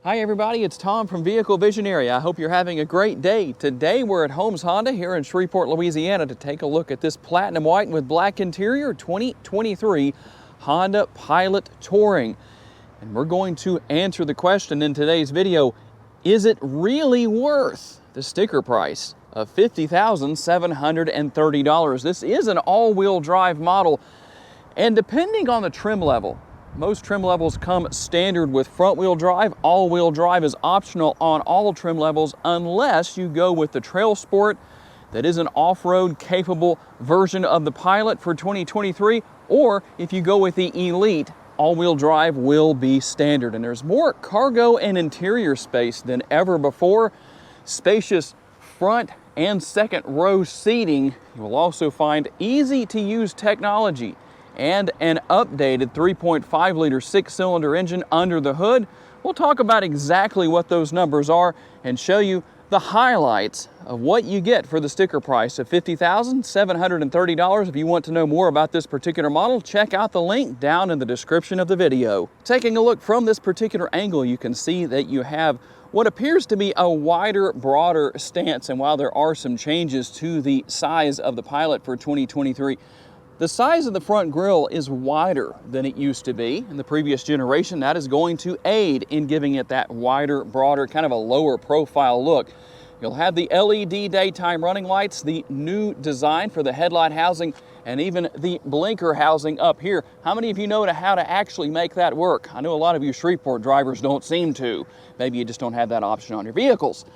Hi everybody, it's Tom from Vehicle Visionary. I hope you're having a great day. Today we're at Holmes Honda here in Shreveport, Louisiana to take a look at this platinum white with black interior 2023 Honda Pilot Touring. And we're going to answer the question in today's video, is it really worth the sticker price of $50,730? This is an all-wheel drive model, and depending on the trim level, most trim levels come standard with front-wheel drive. All-wheel drive is optional on all trim levels unless you go with the Trail Sport that is an off-road capable version of the Pilot for 2023, or if you go with the Elite, all-wheel drive will be standard. And there's more cargo and interior space than ever before. Spacious front and second row seating. You will also find easy-to-use technology and an updated 3.5-liter six-cylinder engine under the hood. We'll talk about exactly what those numbers are and show you the highlights of what you get for the sticker price of $50,730. If you want to know more about this particular model, check out the link down in the description of the video. Taking a look from this particular angle, you can see that you have what appears to be a wider, broader stance. And while there are some changes to the size of the Pilot for 2023, the size of the front grille is wider than it used to be in the previous generation. That is going to aid in giving it that wider, broader, kind of a lower profile look. You'll have the LED daytime running lights, the new design for the headlight housing, and even the blinker housing up here. How many of you know how to actually make that work? I know a lot of you Shreveport drivers don't seem to. Maybe you just don't have that option on your vehicles.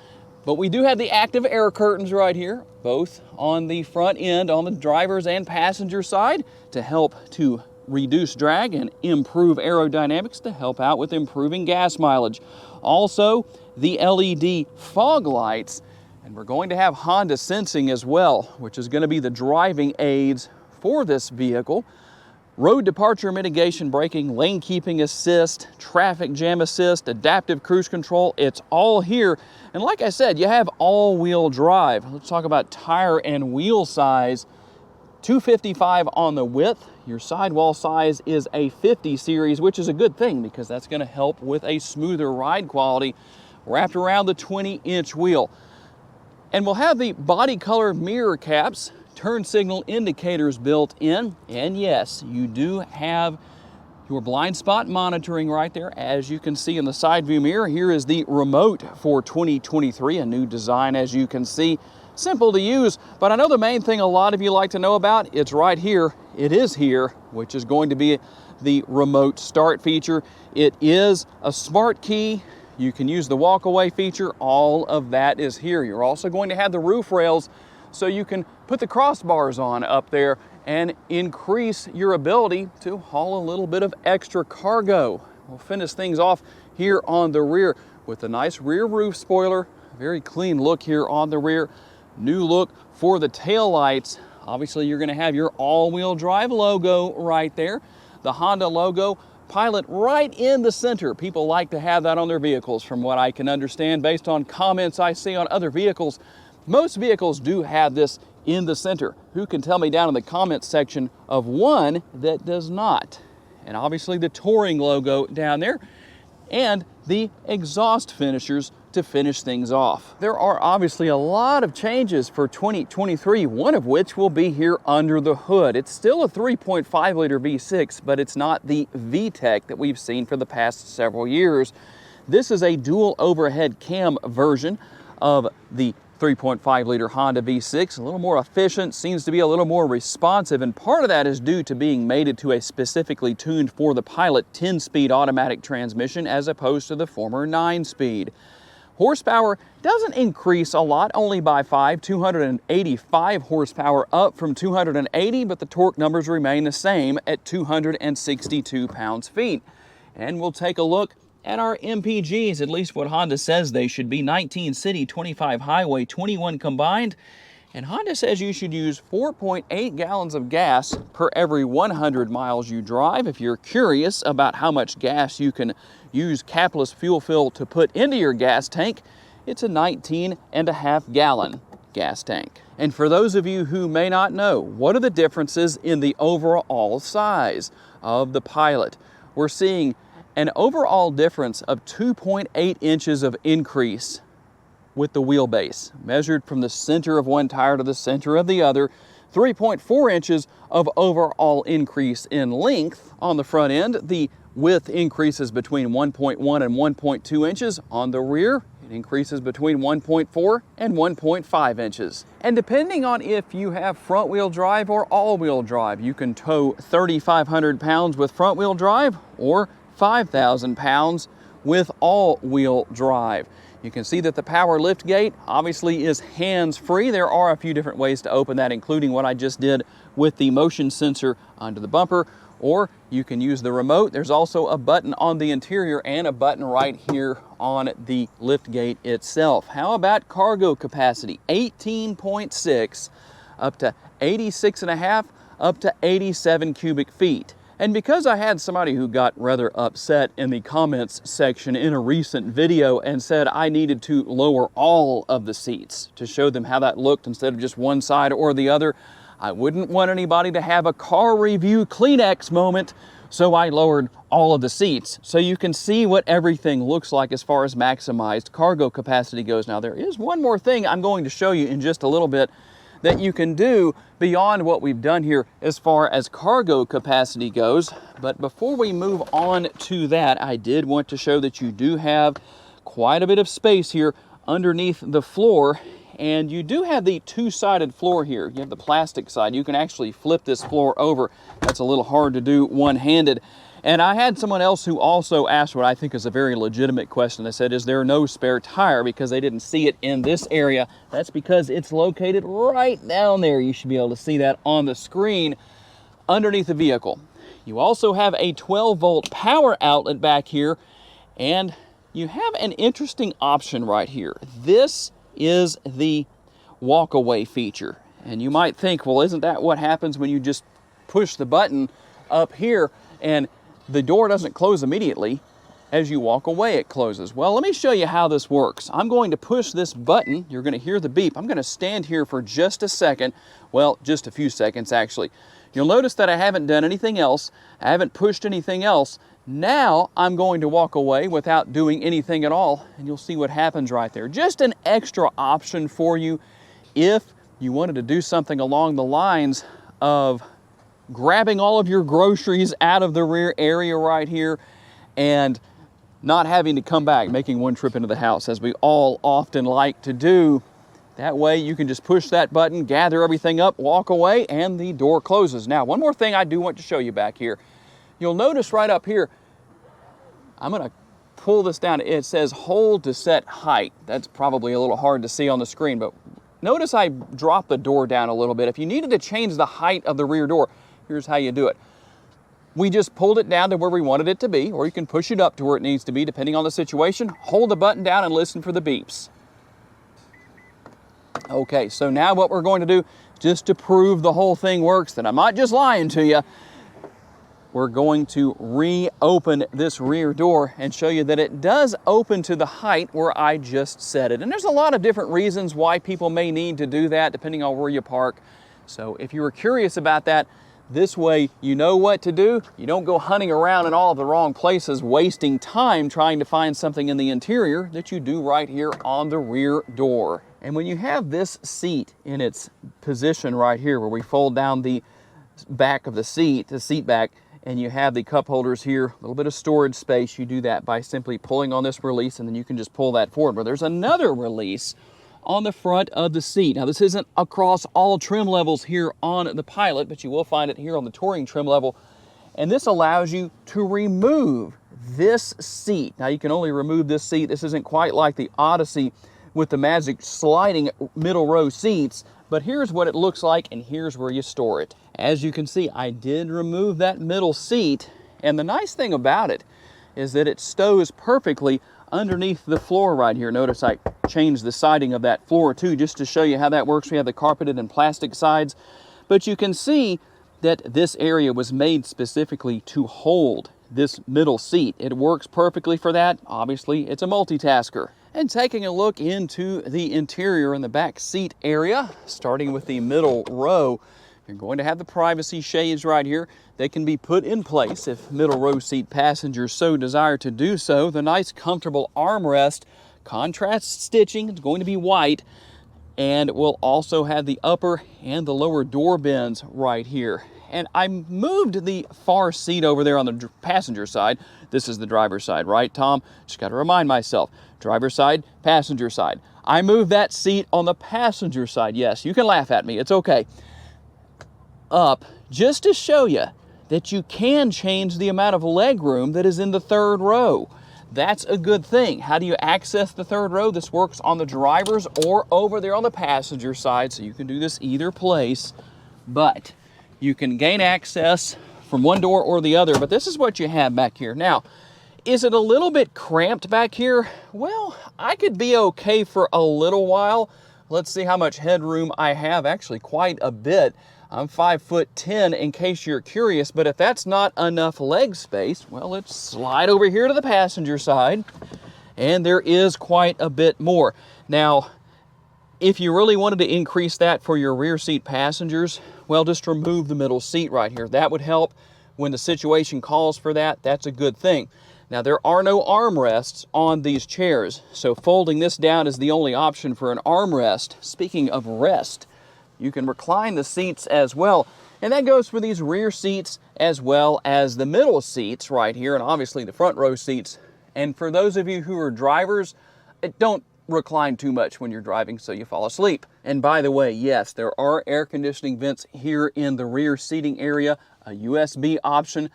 But we do have the active air curtains right here, both on the front end, on the driver's and passenger side, to help to reduce drag and improve aerodynamics to help out with improving gas mileage. Also, the LED fog lights, and we're going to have Honda Sensing as well, which is going to be the driving aids for this vehicle. Road departure mitigation braking, lane keeping assist, traffic jam assist, adaptive cruise control, it's all here. And like I said, you have all-wheel drive. Let's talk about tire and wheel size. 255 on the width. Your sidewall size is a 50 series, which is a good thing because that's going to help with a smoother ride quality wrapped around the 20-inch wheel. And we'll have the body color mirror caps, turn signal indicators built in, and yes, you do have your blind spot monitoring right there, as you can see in the side view mirror. Here is the remote for 2023, a new design as you can see. Simple to use, but I know the main thing a lot of you like to know about, it's right here. It is here, which is going to be the remote start feature. It is a smart key. You can use the walk-away feature. All of that is here. You're also going to have the roof rails, so you can put the crossbars on up there and increase your ability to haul a little bit of extra cargo. We'll finish things off here on the rear with a nice rear roof spoiler. Very clean look here on the rear. New look for the tail lights. Obviously, you're going to have your all-wheel drive logo right there. The Honda logo, Pilot right in the center. People like to have that on their vehicles, from what I can understand based on comments I see on other vehicles. Most vehicles do have this in the center. Who can tell me down in the comments section of one that does not? And obviously the Touring logo down there and the exhaust finishers to finish things off. There are obviously a lot of changes for 2023, one of which will be here under the hood. It's still a 3.5-liter V6, but it's not the VTEC that we've seen for the past several years. This is a dual overhead cam version of the 3.5-liter Honda V6, a little more efficient, seems to be a little more responsive, and part of that is due to being mated to a specifically tuned for the Pilot 10-speed automatic transmission as opposed to the former 9-speed. Horsepower doesn't increase a lot, only by 285 horsepower up from 280, but the torque numbers remain the same at 262 pounds-feet. And we'll take a look at our MPGs, at least what Honda says they should be. 19 city, 25 highway, 21 combined. And Honda says you should use 4.8 gallons of gas per every 100 miles you drive. If you're curious about how much gas you can use capless fuel fill to put into your gas tank, it's a 19.5 gallon gas tank. And for those of you who may not know, what are the differences in the overall size of the Pilot? We're seeing an overall difference of 2.8 inches of increase with the wheelbase, measured from the center of one tire to the center of the other. 3.4 inches of overall increase in length on the front end. The width increases between 1.1 and 1.2 inches. On the rear, it increases between 1.4 and 1.5 inches. And depending on if you have front wheel drive or all wheel drive, you can tow 3,500 pounds with front wheel drive or 5,000 pounds with all wheel drive. You can see that the power lift gate obviously is hands-free. There are a few different ways to open that, including what I just did with the motion sensor under the bumper, or you can use the remote. There's also a button on the interior and a button right here on the lift gate itself. How about cargo capacity? 18.6 up to 86.5 up to 87 cubic feet. And because I had somebody who got rather upset in the comments section in a recent video and said I needed to lower all of the seats to show them how that looked instead of just one side or the other, I wouldn't want anybody to have a car review Kleenex moment, so I lowered all of the seats so you can see what everything looks like as far as maximized cargo capacity goes. Now, there is one more thing I'm going to show you in just a little bit that you can do beyond what we've done here as far as cargo capacity goes. But before we move on to that, I did want to show that you do have quite a bit of space here underneath the floor, and you do have the two-sided floor here. You have the plastic side. You can actually flip this floor over. That's a little hard to do one-handed. And I had someone else who also asked what I think is a very legitimate question. They said, is there no spare tire? Because they didn't see it in this area. That's because it's located right down there. You should be able to see that on the screen underneath the vehicle. You also have a 12-volt power outlet back here, and you have an interesting option right here. This is the walk-away feature. And you might think, well, isn't that what happens when you just push the button up here and the door doesn't close immediately? As you walk away, it closes. Well, let me show you how this works. I'm going to push this button. You're going to hear the beep. I'm going to stand here for just a second. Well, just a few seconds, actually. You'll notice that I haven't done anything else. I haven't pushed anything else. Now, I'm going to walk away without doing anything at all, and you'll see what happens right there. Just an extra option for you if you wanted to do something along the lines of grabbing all of your groceries out of the rear area right here and not having to come back, making one trip into the house, as we all often like to do. That way you can just push that button, gather everything up, walk away, and the door closes. Now, one more thing I do want to show you back here. You'll notice right up here, I'm going to pull this down. It says hold to set height. That's probably a little hard to see on the screen, but notice I dropped the door down a little bit. If you needed to change the height of the rear door, here's how you do it. We just pulled it down to where we wanted it to be, or you can push it up to where it needs to be, depending on the situation. Hold the button down and listen for the beeps. Okay, so now what we're going to do, just to prove the whole thing works, that I'm not just lying to you, we're going to reopen this rear door and show you that it does open to the height where I just set it. And there's a lot of different reasons why people may need to do that, depending on where you park. So if you were curious about that, this way you know what to do. You don't go hunting around in all of the wrong places, wasting time trying to find something in the interior that you do right here on the rear door. And when you have this seat in its position right here, where we fold down the back of the seat back, and you have the cup holders here, a little bit of storage space, you do that by simply pulling on this release, and then you can just pull that forward. But there's another release on the front of the seat. Now, this isn't across all trim levels here on the Pilot, but you will find it here on the Touring trim level. And this allows you to remove this seat. Now, you can only remove this seat. This isn't quite like the Odyssey with the magic sliding middle row seats, but here's what it looks like, and here's where you store it. As you can see, I did remove that middle seat, and the nice thing about it is that it stows perfectly underneath the floor right here. Notice I changed the siding of that floor too, just to show you how that works. We have the carpeted and plastic sides, but you can see that this area was made specifically to hold this middle seat. It works perfectly for that. Obviously, it's a multitasker. And taking a look into the interior in the back seat area, starting with the middle row, You're going to have the privacy shades right here. They can be put in place if middle row seat passengers so desire to do so. The nice comfortable armrest, contrast stitching, it's going to be white, and we'll also have the upper and the lower door bins right here. And I moved the far seat over there on the passenger side. This is the driver's side, right, Tom? Just got to remind myself. Driver's side, passenger side. I moved that seat on the passenger side. Yes, you can laugh at me. It's okay. Up just to show you that you can change the amount of leg room that is in the third row. That's a good thing. How do you access the third row? This works on the driver's or over there on the passenger side, so you can do this either place, but you can gain access from one door or the other. But this is what you have back here. Now, is it a little bit cramped back here? Well, I could be okay for a little while. Let's see how much headroom I have. Actually, quite a bit. I'm 5'10" in case you're curious, but if that's not enough leg space, well, let's slide over here to the passenger side, and there is quite a bit more. Now, if you really wanted to increase that for your rear seat passengers, well, just remove the middle seat right here. That would help when the situation calls for that. That's a good thing. Now, there are no armrests on these chairs, so folding this down is the only option for an armrest. Speaking of rest, you can recline the seats as well, and that goes for these rear seats as well as the middle seats right here, and obviously the front row seats. And for those of you who are drivers, don't recline too much when you're driving so you fall asleep. And by the way, yes, there are air conditioning vents here in the rear seating area, a USB option,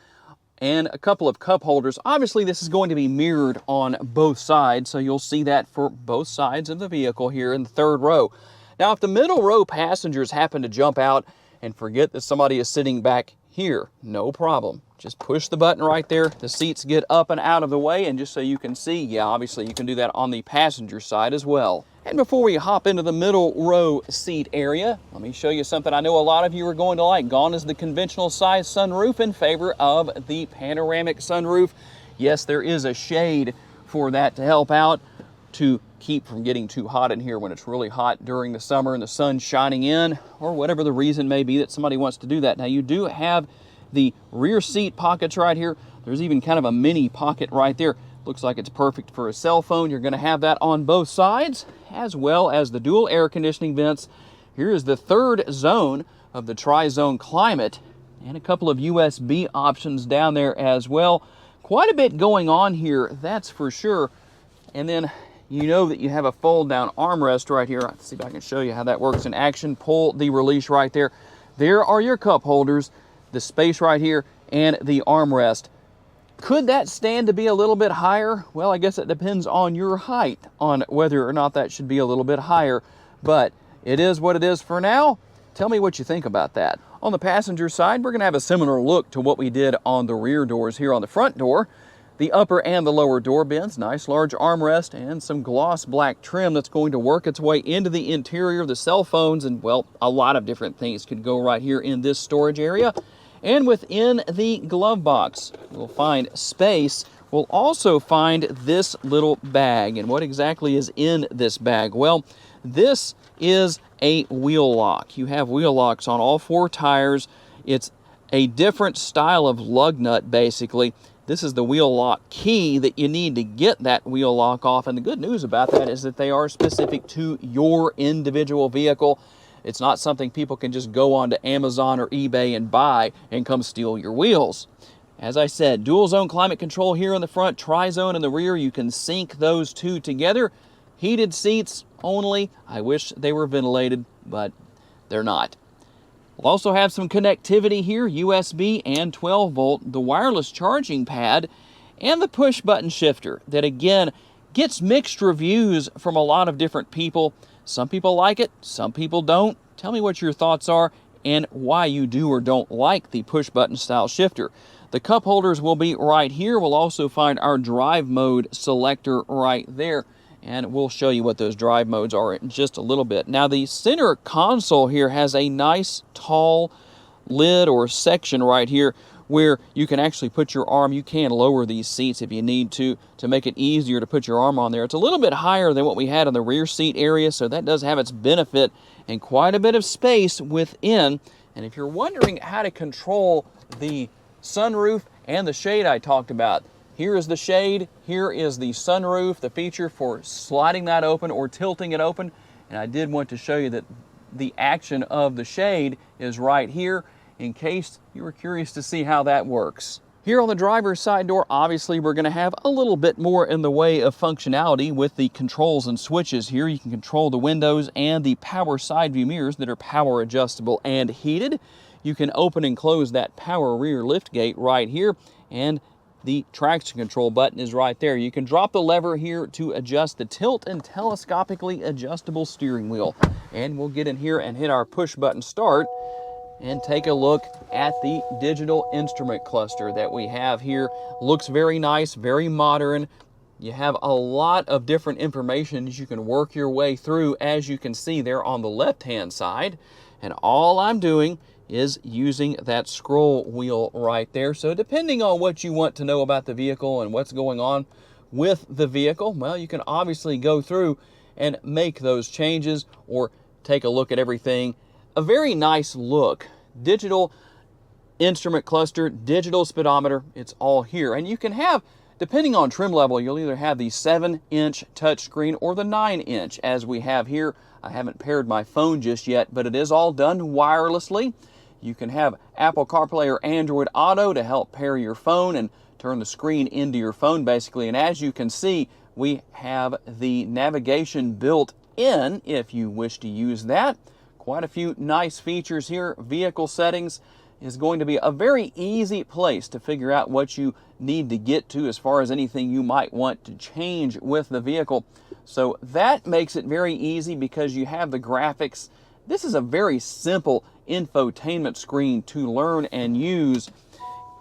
and a couple of cup holders. Obviously, this is going to be mirrored on both sides, so you'll see that for both sides of the vehicle here in the third row. Now, if the middle row passengers happen to jump out and forget that somebody is sitting back here, no problem. Just push the button right there. The seats get up and out of the way, and just so you can see, yeah, obviously you can do that on the passenger side as well. And before we hop into the middle row seat area, let me show you something I know a lot of you are going to like. Gone is the conventional size sunroof in favor of the panoramic sunroof. Yes, there is a shade for that to help out, to keep from getting too hot in here when it's really hot during the summer and the sun's shining in, or whatever the reason may be that somebody wants to do that. Now, you do have the rear seat pockets right here. There's even kind of a mini pocket right there. Looks like it's perfect for a cell phone. You're going to have that on both sides, as well as the dual air conditioning vents. Here is the third zone of the tri-zone climate, and a couple of USB options down there as well. Quite a bit going on here, that's for sure. And then you know that you have a fold-down armrest right here. Let's see if I can show you how that works in action. Pull the release right there. There are your cup holders, the space right here, and the armrest. Could that stand to be a little bit higher? Well, I guess it depends on your height, on whether or not that should be a little bit higher. But it is what it is for now. Tell me what you think about that. On the passenger side, we're going to have a similar look to what we did on the rear doors here on the front door. The upper and the lower door bins, nice large armrest, and some gloss black trim that's going to work its way into the interior of the cell phones, and, well, a lot of different things could go right here in this storage area. And within the glove box, we'll find space. We'll also find this little bag. And what exactly is in this bag? Well, this is a wheel lock. You have wheel locks on all four tires. It's a different style of lug nut, basically. This is the wheel lock key that you need to get that wheel lock off. And the good news about that is that they are specific to your individual vehicle. It's not something people can just go on to Amazon or eBay and buy and come steal your wheels. As I said, dual zone climate control here in the front, tri-zone in the rear. You can sync those two together. Heated seats only. I wish they were ventilated, but they're not. We'll also have some connectivity here, USB and 12 volt, the wireless charging pad, and the push button shifter that, again, gets mixed reviews from a lot of different people. Some people like it, some people don't. Tell me what your thoughts are and why you do or don't like the push button style shifter. The cup holders will be right here. We'll also find our drive mode selector right there, and we'll show you what those drive modes are in just a little bit. Now, the center console here has a nice tall lid or section right here where you can actually put your arm. You can lower these seats if you need to make it easier to put your arm on there. It's a little bit higher than what we had in the rear seat area, so that does have its benefit, and quite a bit of space within And if you're wondering how to control the sunroof and the shade I talked about, here is the shade, here is the sunroof, the feature for sliding that open or tilting it open. And I did want to show you that the action of the shade is right here in case you were curious to see how that works. Here on the driver's side door, obviously we're going to have a little bit more in the way of functionality with the controls and switches here. You can control the windows and the power side view mirrors that are power adjustable and heated. You can open and close that power rear lift gate right here, and the traction control button is right there. You can drop the lever here to adjust the tilt and telescopically adjustable steering wheel. And we'll get in here and hit our push button start and take a look at the digital instrument cluster that we have here. Looks very nice, very modern. You have a lot of different information that you can work your way through, as you can see there on the left-hand side. And all I'm doing is using that scroll wheel right there. So depending on what you want to know about the vehicle and what's going on with the vehicle, well, you can obviously go through and make those changes or take a look at everything. A very nice look. Digital instrument cluster, digital speedometer, it's all here. And you can have, depending on trim level, you'll either have the 7-inch touchscreen or the 9-inch as we have here. I haven't paired my phone just yet, but it is all done wirelessly. You can have Apple CarPlay or Android Auto to help pair your phone and turn the screen into your phone basically. And as you can see, we have the navigation built in if you wish to use that. Quite a few nice features here. Vehicle settings is going to be a very easy place to figure out what you need to get to as far as anything you might want to change with the vehicle. So that makes it very easy because you have the graphics. This is a very simple infotainment screen to learn and use.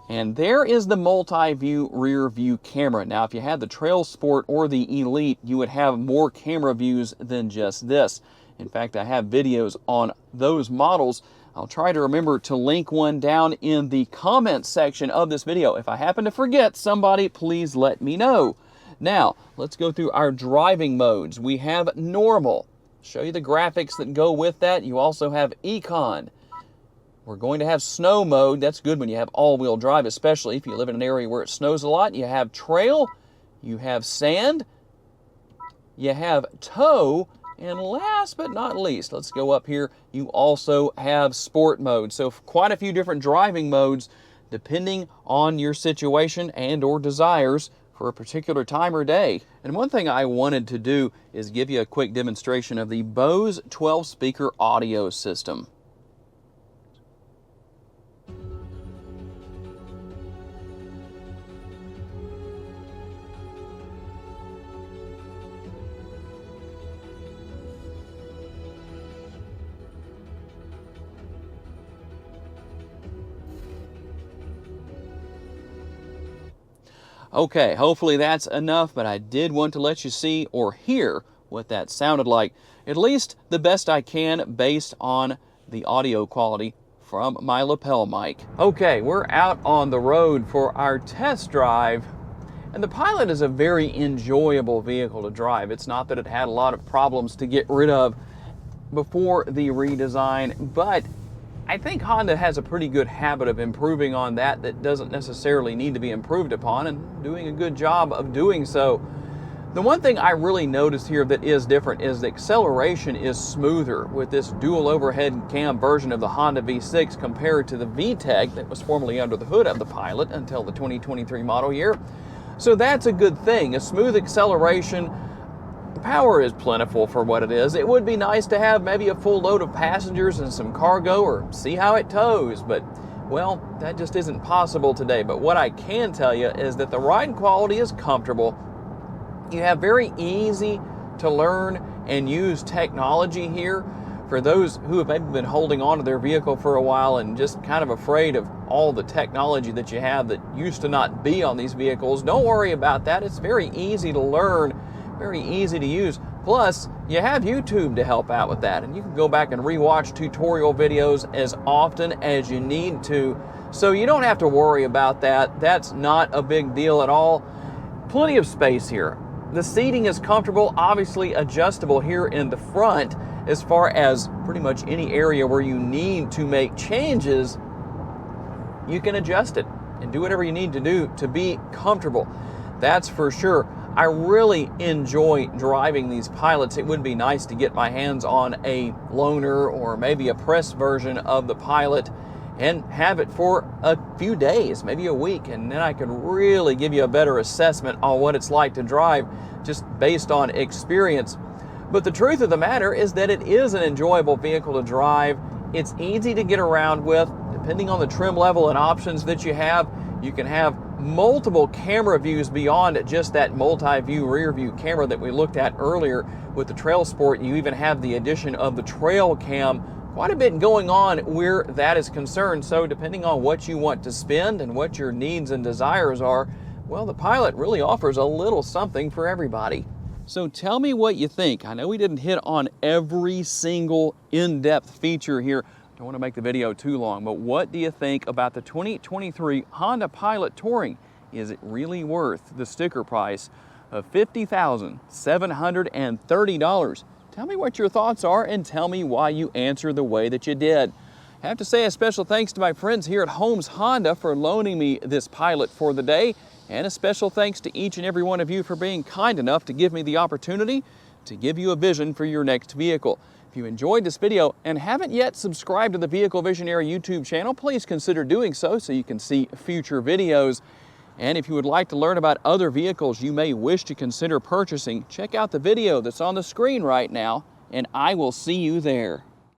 And there is the multi-view rear view camera. Now, if you had the Trail Sport or the Elite, you would have more camera views than just this. In fact, I have videos on those models. I'll try to remember to link one down in the comments section of this video. If I happen to forget, somebody please let me know. Now, let's go through our driving modes. We have normal. Show you the graphics that go with that. You also have Econ. We're going to have snow mode. That's good when you have all-wheel drive, especially if you live in an area where it snows a lot. You have trail, you have sand, you have tow, and last but not least, let's go up here, you also have sport mode. So quite a few different driving modes depending on your situation and or desires for a particular time or day. And one thing I wanted to do is give you a quick demonstration of the Bose 12-speaker audio system. Okay, hopefully that's enough, but I did want to let you see or hear what that sounded like, at least the best I can based on the audio quality from my lapel mic. Okay, we're out on the road for our test drive, and the Pilot is a very enjoyable vehicle to drive. It's not that it had a lot of problems to get rid of before the redesign, but I think Honda has a pretty good habit of improving on that doesn't necessarily need to be improved upon, and doing a good job of doing so. The one thing I really noticed here that is different is the acceleration is smoother with this dual overhead cam version of the Honda V6 compared to the VTEC that was formerly under the hood of the Pilot until the 2023 model year. So that's a good thing, a smooth acceleration. The power is plentiful for what it is. It would be nice to have maybe a full load of passengers and some cargo or see how it tows, but well, that just isn't possible today. But what I can tell you is that the ride quality is comfortable. You have very easy to learn and use technology here. For those who have maybe been holding on to their vehicle for a while and just kind of afraid of all the technology that you have that used to not be on these vehicles, don't worry about that. It's very easy to learn, very easy to use. Plus, you have YouTube to help out with that, and you can go back and rewatch tutorial videos as often as you need to. So you don't have to worry about that. That's not a big deal at all. Plenty of space here. The seating is comfortable, obviously adjustable here in the front, as far as pretty much any area where you need to make changes, you can adjust it and do whatever you need to do to be comfortable. That's for sure. I really enjoy driving these Pilots. It would be nice to get my hands on a loaner or maybe a press version of the Pilot and have it for a few days, maybe a week, and then I could really give you a better assessment on what it's like to drive just based on experience. But the truth of the matter is that it is an enjoyable vehicle to drive. It's easy to get around with. Depending on the trim level and options that you can have multiple camera views beyond just that multi-view rear view camera that we looked at earlier with the Trail Sport. You even have the addition of the Trail Cam. Quite a bit going on where that is concerned. So depending on what you want to spend and what your needs and desires are, well, the Pilot really offers a little something for everybody. So tell me what you think. I know we didn't hit on every single in-depth feature here. Don't want to make the video too long, but what do you think about the 2023 Honda Pilot Touring? Is it really worth the sticker price of $50,730? Tell me what your thoughts are and tell me why you answered the way that you did. I have to say a special thanks to my friends here at Holmes Honda for loaning me this Pilot for the day, and a special thanks to each and every one of you for being kind enough to give me the opportunity to give you a vision for your next vehicle. If you enjoyed this video and haven't yet subscribed to the Vehicle Visionary YouTube channel, please consider doing so you can see future videos. And if you would like to learn about other vehicles you may wish to consider purchasing, check out the video that's on the screen right now, and I will see you there.